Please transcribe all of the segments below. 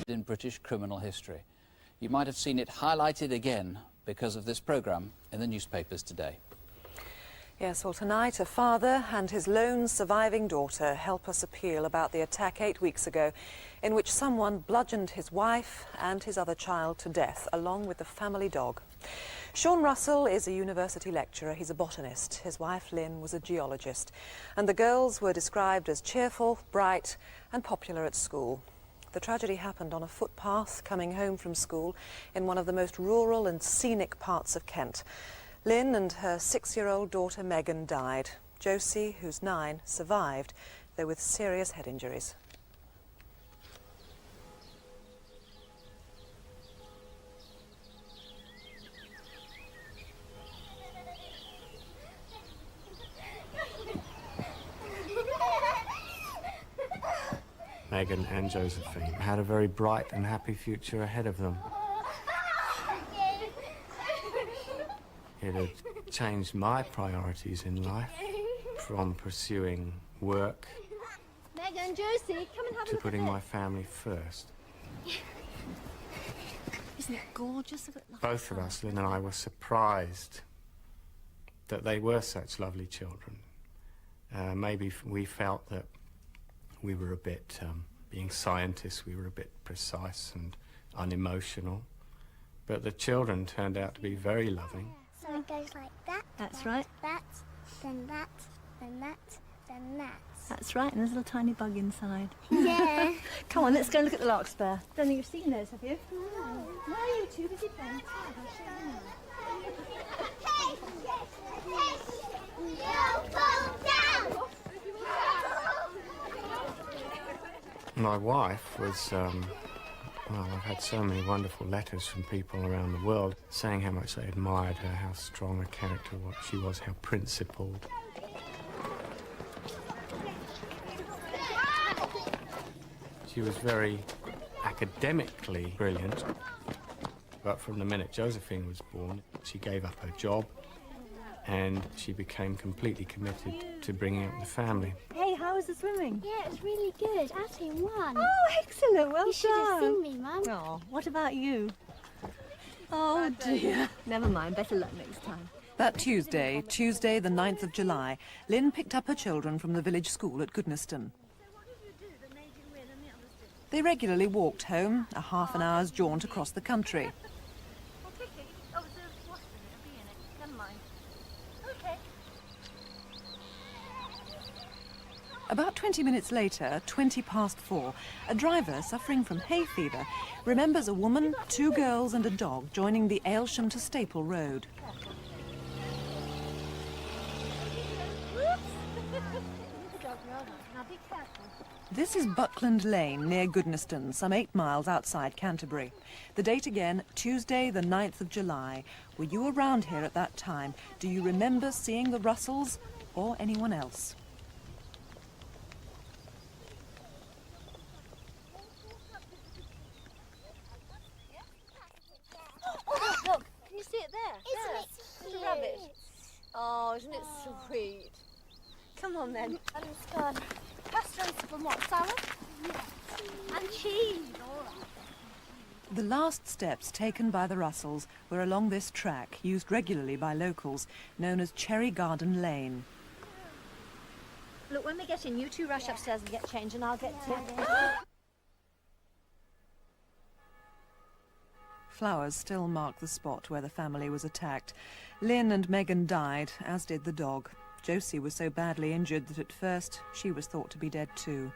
in British criminal history. You might have seen it highlighted again because of this programme in the newspapers today. Yes, well, tonight a father and his lone surviving daughter help us appeal about the attack 8 weeks ago in which someone bludgeoned his wife and his other child to death, along with the family dog. Sean Russell is a university lecturer. He's a botanist. His wife, Lynn, was a geologist. And the girls were described as cheerful, bright and popular at school. The tragedy happened on a footpath coming home from school in one of the most rural and scenic parts of Kent. Lynn and her 6-year-old daughter Megan died. Josie, who's 9, survived, though with serious head injuries. Megan and Josephine had a very bright and happy future ahead of them. It had changed my priorities in life from pursuing work Megan, Josie, come and have a to look putting at my this. family first. Isn't it gorgeous? Both of us, Lynn and I, were surprised that they were such lovely children. Maybe we felt that we were a bit, being scientists, we were a bit precise and unemotional. But the children turned out to be very loving. So it goes like that. That's right. That, then that, then that, then that. That's right, and there's a little tiny bug inside. Yeah. Come on, let's go and look at the larkspur. Don't think you've seen those, have you? No. Why are you too busy playing tag? I'll show you now. My wife was, well, I've had so many wonderful letters from people around the world saying how much they admired her, how strong a character she was, how principled. She was very academically brilliant, but from the minute Josephine was born, she gave up her job and she became completely committed to bringing up the family. Hey, how was the swimming? Yeah, it was really good. Actually won. Oh, excellent, well You should have done. seen me, Mum. Oh, what about you? Oh dear. Never mind, better luck next time. That Tuesday the 9th of July, Lynn picked up her children from the village school at Goodnesston. They regularly walked home, a half an hour's jaunt across the country. About 20 minutes later, 4:20, a driver suffering from hay fever remembers a woman, 2 girls and a dog joining the Aylsham to Staple Road. This is Buckland Lane near Goodnesston, some 8 miles outside Canterbury. The date again, Tuesday the 9th of July. Were you around here at that time? Do you remember seeing the Russells or anyone else? Look, can you see it there? Isn't There. it There's cute? a rabbit. Oh, isn't it sweet? Come on then. And it's got pasta and some what, salad? And cheese. The last steps taken by the Russells were along this track, used regularly by locals, known as Cherry Garden Lane. Look, when we get in, you two rush upstairs and get changed, and I'll get to... Flowers still mark the spot where the family was attacked. Lynn and Megan died, as did the dog. Josie was so badly injured that at first she was thought to be dead too.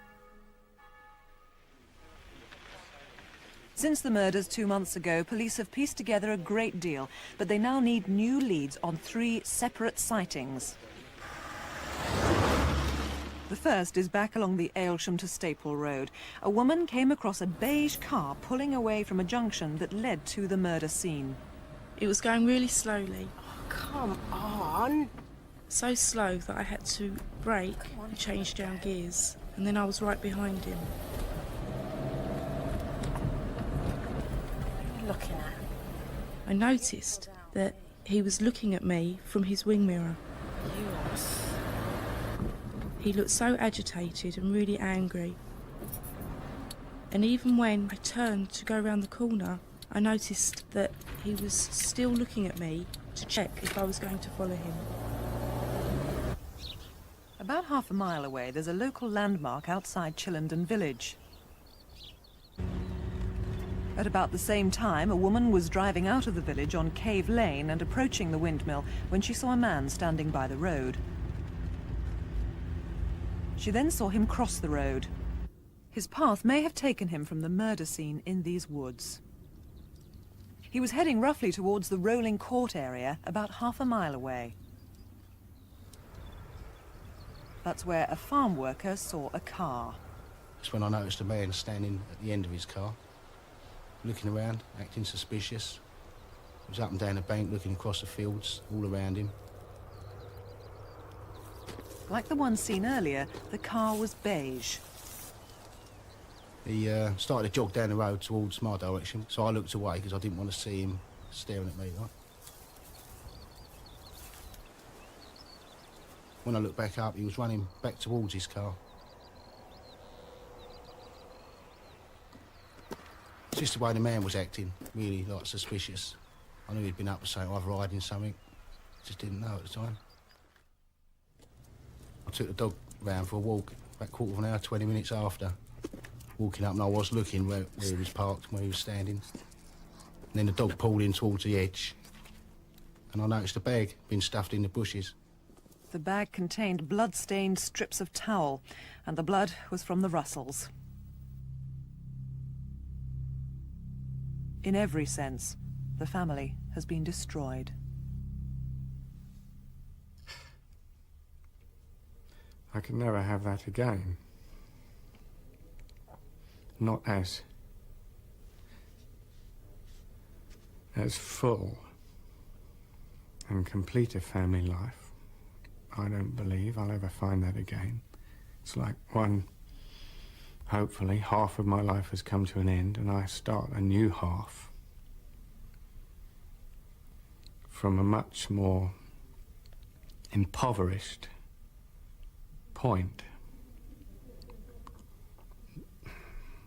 Since the murders 2 months ago, police have pieced together a great deal, but they now need new leads on 3 separate sightings. The first is back along the Aylsham to Staple Road. A woman came across a beige car pulling away from a junction that led to the murder scene. It was going really slowly. Come on. So slow that I had to brake and change down gears. And then I was right behind him. What are you looking at? I noticed that he was looking at me from his wing mirror. Yours. He looked so agitated and really angry. And even when I turned to go around the corner, I noticed that he was still looking at me to check if I was going to follow him. About half a mile away, there's a local landmark outside Chillenden village. At about the same time, a woman was driving out of the village on Cave Lane and approaching the windmill when she saw a man standing by the road. She then saw him cross the road. His path may have taken him from the murder scene in these woods. He was heading roughly towards the Rolling Court area, about half a mile away. That's where a farm worker saw a car. That's when I noticed a man standing at the end of his car, looking around, acting suspicious. He was up and down the bank, looking across the fields, all around him. Like the one seen earlier, the car was beige. He started to jog down the road towards my direction, so I looked away because I didn't want to see him staring at me. Right? When I looked back up, he was running back towards his car. It's just the way the man was acting, really, like, suspicious. I knew he'd been up to something, either hiding something. Just didn't know at the time. I took the dog round for a walk, about a quarter of an hour, 20 minutes after. Walking up, and I was looking where he was parked, where he was standing. And then the dog pulled in towards the edge, and I noticed a bag being stuffed in the bushes. The bag contained blood-stained strips of towel, and the blood was from the Russells. In every sense, the family has been destroyed. I could never have that again. Not as full and complete a family life. I don't believe I'll ever find that again. It's like hopefully, half of my life has come to an end and I start a new half from a much more impoverished point.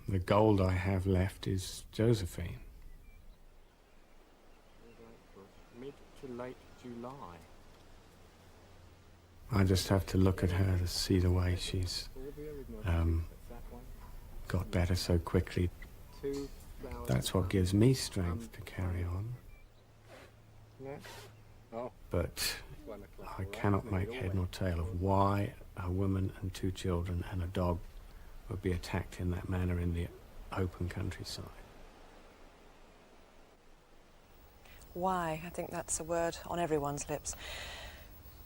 The gold I have left is Josephine. Mid to late July. I just have to look at her to see the way she's got better so quickly. That's what gives me strength to carry on. But I cannot make head nor tail of why a woman and 2 children and a dog would be attacked in that manner in the open countryside. Why? I think that's a word on everyone's lips.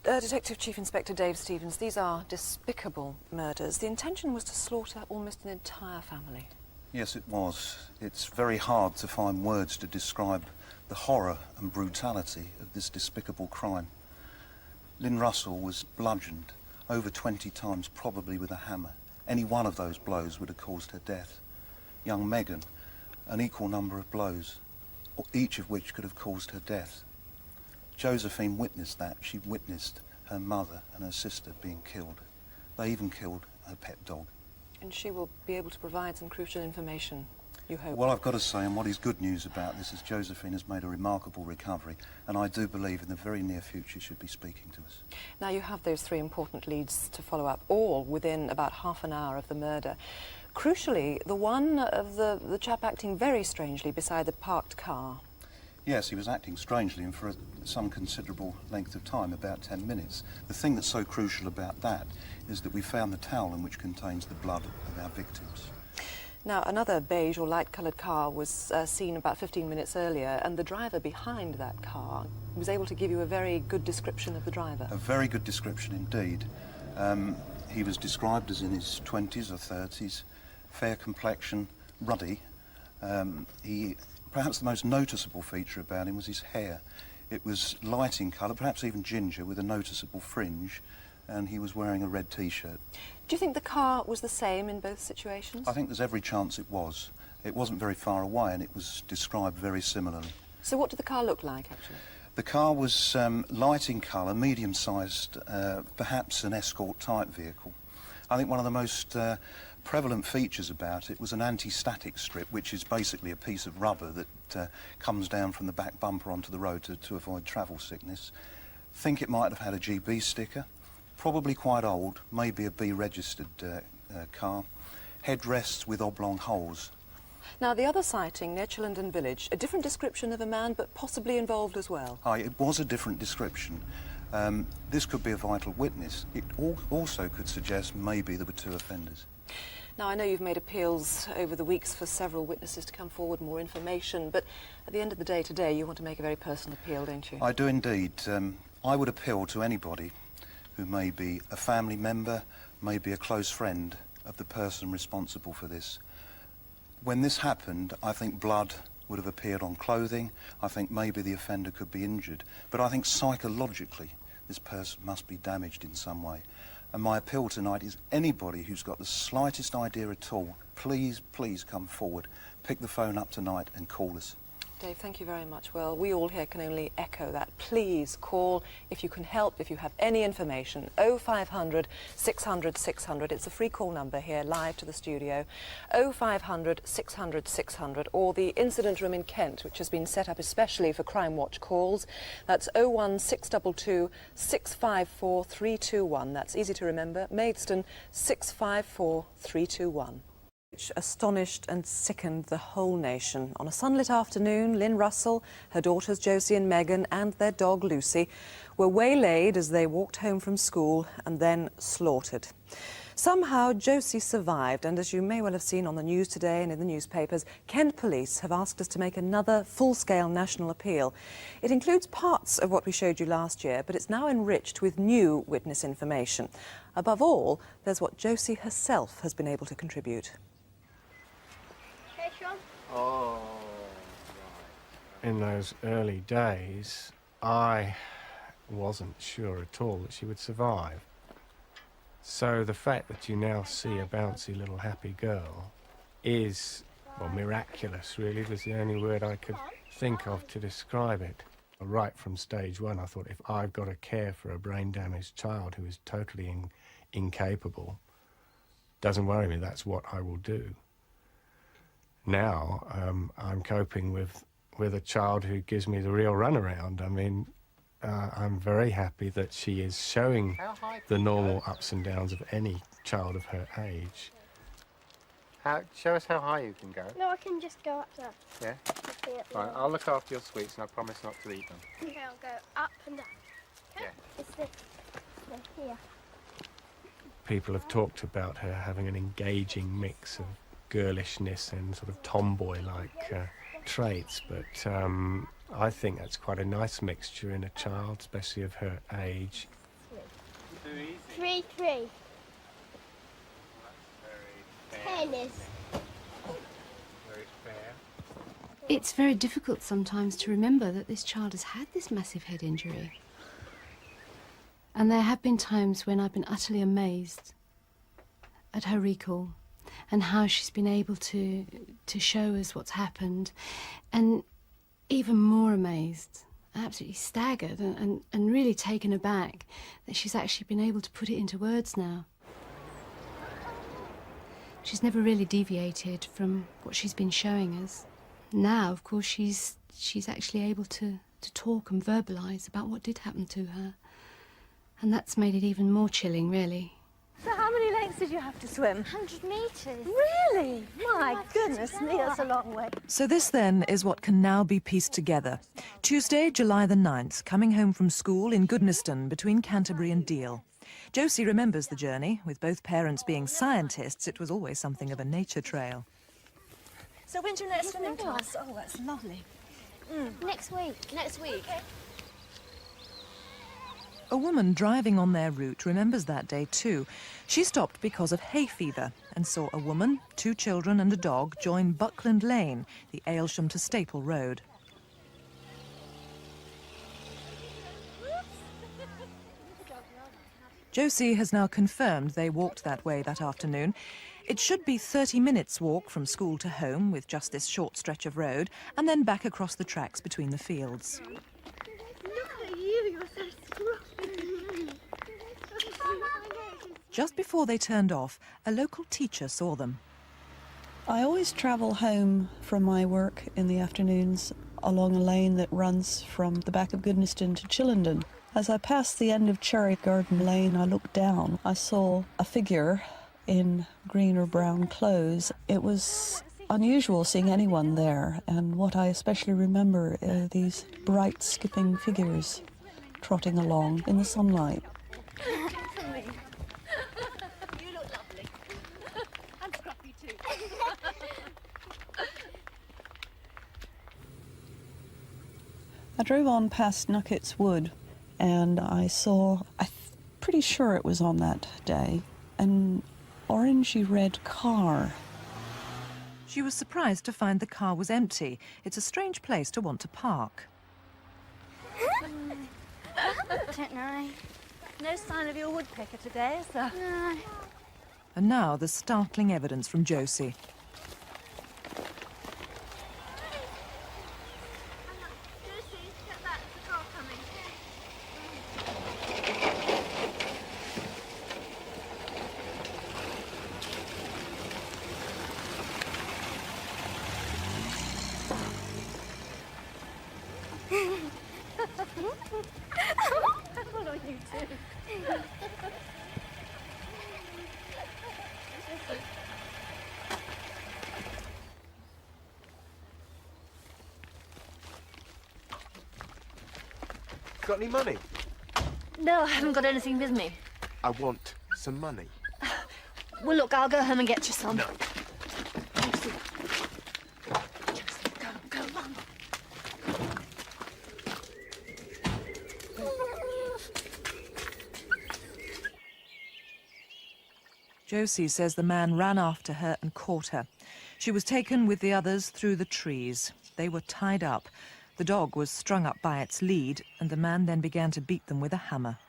Detective Chief Inspector Dave Stevens, these are despicable murders. The intention was to slaughter almost an entire family. Yes, it was. It's very hard to find words to describe the horror and brutality of this despicable crime. Lynn Russell was bludgeoned over 20 times, probably with a hammer. Any one of those blows would have caused her death. Young Megan, an equal number of blows, each of which could have caused her death. Josephine witnessed that. She witnessed her mother and her sister being killed. They even killed her pet dog. And she will be able to provide some crucial information, you hope? Well, I've got to say, and what is good news about this is Josephine has made a remarkable recovery, and I do believe in the very near future she'll be speaking to us. Now, you have those 3 important leads to follow up, all within about half an hour of the murder. Crucially, the one of the chap acting very strangely beside the parked car. Yes, he was acting strangely and for some considerable length of time, about 10 minutes. The thing that's so crucial about that is that we found the towel in which contains the blood of our victims. Now, another beige or light-coloured car was seen about 15 minutes earlier, and the driver behind that car was able to give you a very good description of the driver. A very good description indeed. He was described as in his 20s or 30s, fair complexion, ruddy. Perhaps the most noticeable feature about him was his hair. It was light in colour, perhaps even ginger, with a noticeable fringe, and he was wearing a red T-shirt. Do you think the car was the same in both situations? I think there's every chance it was. It wasn't very far away, and it was described very similarly. So what did the car look like, actually? The car was light in colour, medium-sized, perhaps an escort-type vehicle. I think one of the most prevalent features about it was an anti-static strip, which is basically a piece of rubber that comes down from the back bumper onto the road to avoid travel sickness. Think it might have had a GB sticker, probably quite old, maybe a B-registered car. Headrests with oblong holes. Now, the other sighting near Chillenden Village, a different description of a man, but possibly involved as well. It was a different description. This could be a vital witness. It also could suggest maybe there were two offenders. Now, I know you've made appeals over the weeks for several witnesses to come forward, more information, but at the end of the day today, you want to make a very personal appeal, don't you? I do indeed. I would appeal to anybody who may be a family member, maybe a close friend of the person responsible for this. When this happened, I think blood would have appeared on clothing. I think maybe the offender could be injured. But I think psychologically, this person must be damaged in some way. And my appeal tonight is anybody who's got the slightest idea at all, please, please come forward. Pick the phone up tonight and call us. Dave, thank you very much. Well, we all here can only echo that. Please call if you can help, if you have any information. 0500 600 600. It's a free call number here, live to the studio. 0500 600 600, or the incident room in Kent, which has been set up especially for Crimewatch calls. That's 01622 654 321. That's easy to remember. Maidstone 654 321. Which astonished and sickened the whole nation. On a sunlit afternoon, Lynn Russell, her daughters Josie and Megan, and their dog Lucy were waylaid as they walked home from school and then slaughtered. Somehow Josie survived, and as you may well have seen on the news today and in the newspapers, Kent Police have asked us to make another full-scale national appeal. It includes parts of what we showed you last year, but it's now enriched with new witness information. Above all, there's what Josie herself has been able to contribute. Oh, right. In those early days, I wasn't sure at all that she would survive. So the fact that you now see a bouncy little happy girl is, well, miraculous, really, was the only word I could think of to describe it. Right from stage one, I thought, if I've got to care for a brain-damaged child who is totally incapable, doesn't worry me, that's what I will do. Now, I'm coping with a child who gives me the real runaround. I mean, I'm very happy that she is showing the normal ups and downs of any child of her age. Show us how high you can go. No, I can just go up there. Yeah? Right, I'll look after your sweets and I promise not to eat them. Okay, I'll go up and down. Okay? Yeah. It's this. Here. People have talked about her having an engaging mix of girlishness and sort of tomboy-like traits, but I think that's quite a nice mixture in a child, especially of her age. 3, 3. Tennis. Very fair. It's very difficult sometimes to remember that this child has had this massive head injury. And there have been times when I've been utterly amazed at her recall and how she's been able to show us what's happened, and even more amazed, absolutely staggered and really taken aback that she's actually been able to put it into words now. She's never really deviated from what she's been showing us. Now, of course, she's actually able to talk and verbalise about what did happen to her. And that's made it even more chilling, really. So how many lengths did you have to swim? 100 metres. Really? My goodness me, that's a long way. So this then is what can now be pieced together. Tuesday, July the 9th, coming home from school in Goodnestone between Canterbury and Deal. Josie remembers the journey. With both parents being scientists, it was always something of a nature trail. So when's your next swimming class? Oh, that's lovely. Next week. Next week. Okay. A woman driving on their route remembers that day too. She stopped because of hay fever and saw a woman, 2 children and a dog join Buckland Lane, the Aylsham to Staple Road. Josie has now confirmed they walked that way that afternoon. It should be 30 minutes walk from school to home with just this short stretch of road, and then back across the tracks between the fields. Look at you, you're so scruffy. Just before they turned off, a local teacher saw them. I always travel home from my work in the afternoons along a lane that runs from the back of Goodnestone to Chillenden. As I passed the end of Cherry Garden Lane, I looked down. I saw a figure in green or brown clothes. It was unusual seeing anyone there, and what I especially remember are these bright skipping figures trotting along in the sunlight. You look lovely. And scruffy too. I drove on past Nucket's Wood and I saw, pretty sure it was on that day, an orangey red car. She was surprised to find the car was empty. It's a strange place to want to park. Don't know. No sign of your woodpecker today, is there? No. And now the startling evidence from Josie. Hold on, you two. Got any money? No, I haven't got anything with me. I want some money. Well, look, I'll go home and get you some. No. Josie. Josie, go, run. Josie says the man ran after her and caught her. She was taken with the others through the trees. They were tied up. The dog was strung up by its lead, and the man then began to beat them with a hammer.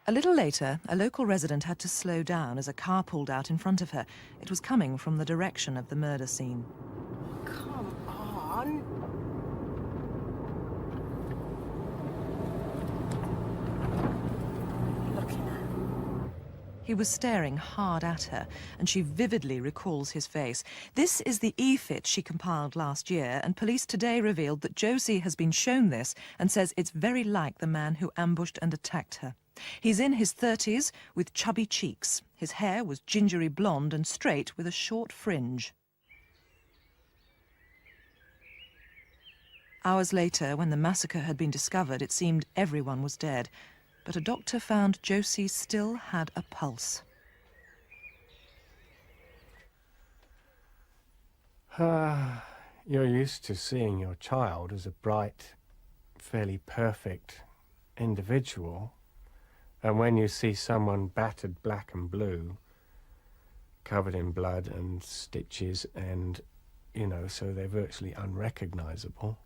A little later, a local resident had to slow down as a car pulled out in front of her. It was coming from the direction of the murder scene. Come on. Looking at. He was staring hard at her, and she vividly recalls his face. This is the e-fit she compiled last year, and police today revealed that Josie has been shown this and says it's very like the man who ambushed and attacked her. He's in his 30s with chubby cheeks. His hair was gingery blonde and straight with a short fringe. Hours later, when the massacre had been discovered, it seemed everyone was dead. But a doctor found Josie still had a pulse. You're used to seeing your child as a bright, fairly perfect individual. And when you see someone battered black and blue, covered in blood and stitches and, so they're virtually unrecognizable.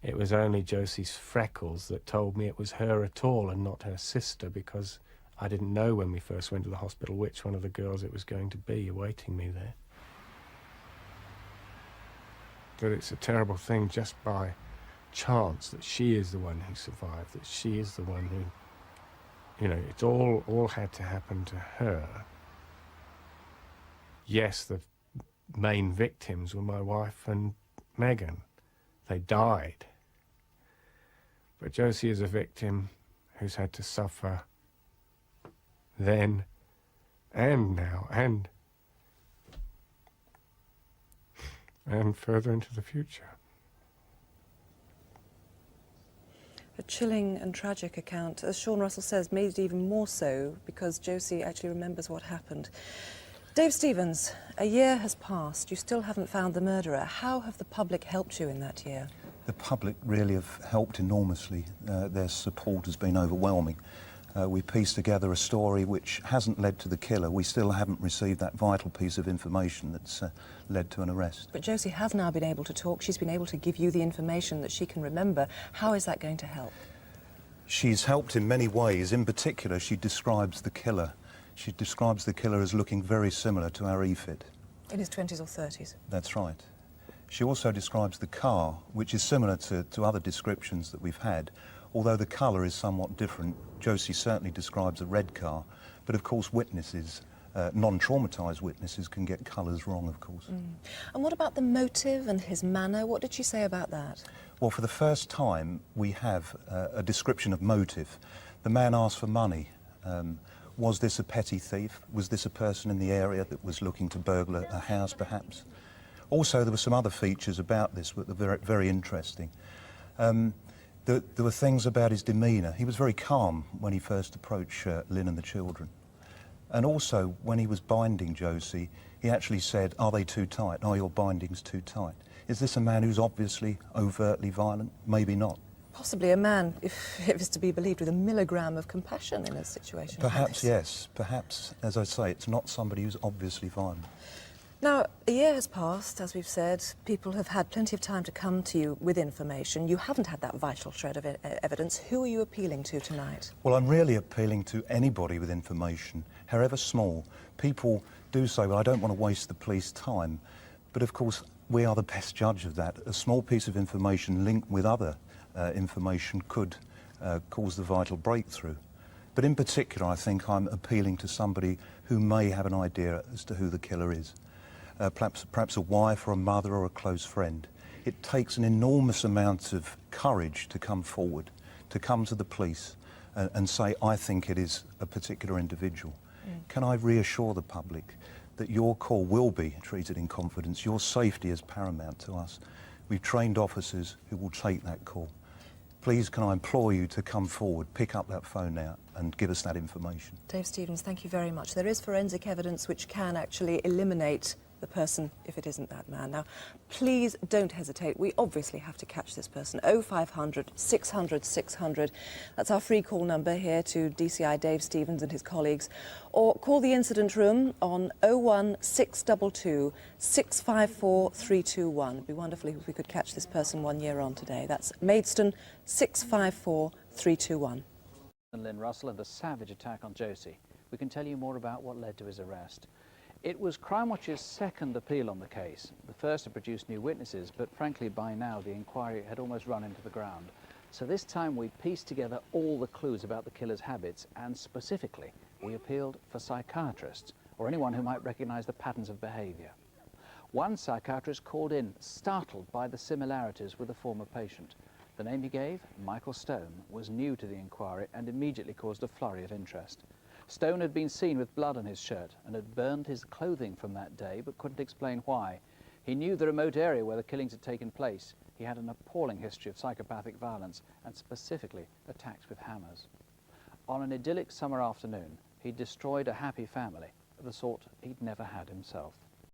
It was only Josie's freckles that told me it was her at all and not her sister, because I didn't know when we first went to the hospital which one of the girls it was going to be awaiting me there. But it's a terrible thing just by chance that she is the one who survived, that she is the one who, it's all had to happen to her. Yes, the main victims were my wife and Megan. They died. But Josie is a victim who's had to suffer then and now and further into the future. A chilling and tragic account, as Sean Russell says, made it even more so because Josie actually remembers what happened. Dave Stevens, a year has passed. You still haven't found the murderer. How have the public helped you in that year? The public really have helped enormously. Their support has been overwhelming. We pieced together a story which hasn't led to the killer. We still haven't received that vital piece of information that's led to an arrest. But Josie has now been able to talk. She's been able to give you the information that she can remember. How is that going to help? She's helped in many ways. In particular, she describes the killer. She describes the killer as looking very similar to our e-fit. In his 20s or 30s? That's right. She also describes the car, which is similar to other descriptions that we've had, although the colour is somewhat different Josie certainly describes a red car, but of course witnesses, non-traumatised witnesses, can get colours wrong, of course. And what about the motive and his manner? What did she say about that? Well, for the first time, we have a description of motive. The man asked for money. Was this a petty thief? Was this a person in the area that was looking to burglar a house, perhaps? Also, there were some other features about this that were very, very interesting. There were things about his demeanour. He was very calm when he first approached Lynn and the children. And also, when he was binding Josie, he actually said, "Are they too tight? Are your bindings too tight?" Is this a man who's obviously overtly violent? Maybe not. Possibly a man, if it is to be believed, with a milligram of compassion in a situation Perhaps, like this. yes. Perhaps, as I say, it's not somebody who's obviously violent. Now, a year has passed, as we've said. People have had plenty of time to come to you with information. You haven't had that vital shred of evidence. Who are you appealing to tonight? Well, I'm really appealing to anybody with information, however small. People do say, well, I don't want to waste the police time. But of course, we are the best judge of that. A small piece of information linked with other information could cause the vital breakthrough. But in particular, I think I'm appealing to somebody who may have an idea as to who the killer is. Perhaps a wife or a mother or a close friend. It takes an enormous amount of courage to come forward, to come to the police and say, I think it is a particular individual. Can I reassure the public that your call will be treated in confidence? Your safety is paramount to us. We've trained officers who will take that call. Please, can I implore you to come forward, pick up that phone now and give us that information. Dave Stevens, thank you very much. There is forensic evidence which can actually eliminate the person if it isn't that man. Now, please don't hesitate. We obviously have to catch this person. 0500 600 600. That's our free call number here to DCI Dave Stevens and his colleagues. Or call the incident room on 01622 654 321. It'd be wonderful if we could catch this person 1 year on today. That's Maidstone 654 321. And Lynn Russell and a savage attack on Josie. We can tell you more about what led to his arrest. It was Crimewatch's second appeal on the case. The first to produce new witnesses, but frankly by now the inquiry had almost run into the ground. So this time we pieced together all the clues about the killer's habits, and specifically we appealed for psychiatrists or anyone who might recognise the patterns of behaviour. One psychiatrist called in, startled by the similarities with a former patient. The name he gave, Michael Stone, was new to the inquiry and immediately caused a flurry of interest. Stone had been seen with blood on his shirt and had burned his clothing from that day, but couldn't explain why. He knew the remote area where the killings had taken place. He had an appalling history of psychopathic violence and specifically attacks with hammers. On an idyllic summer afternoon, he destroyed a happy family of the sort he'd never had himself.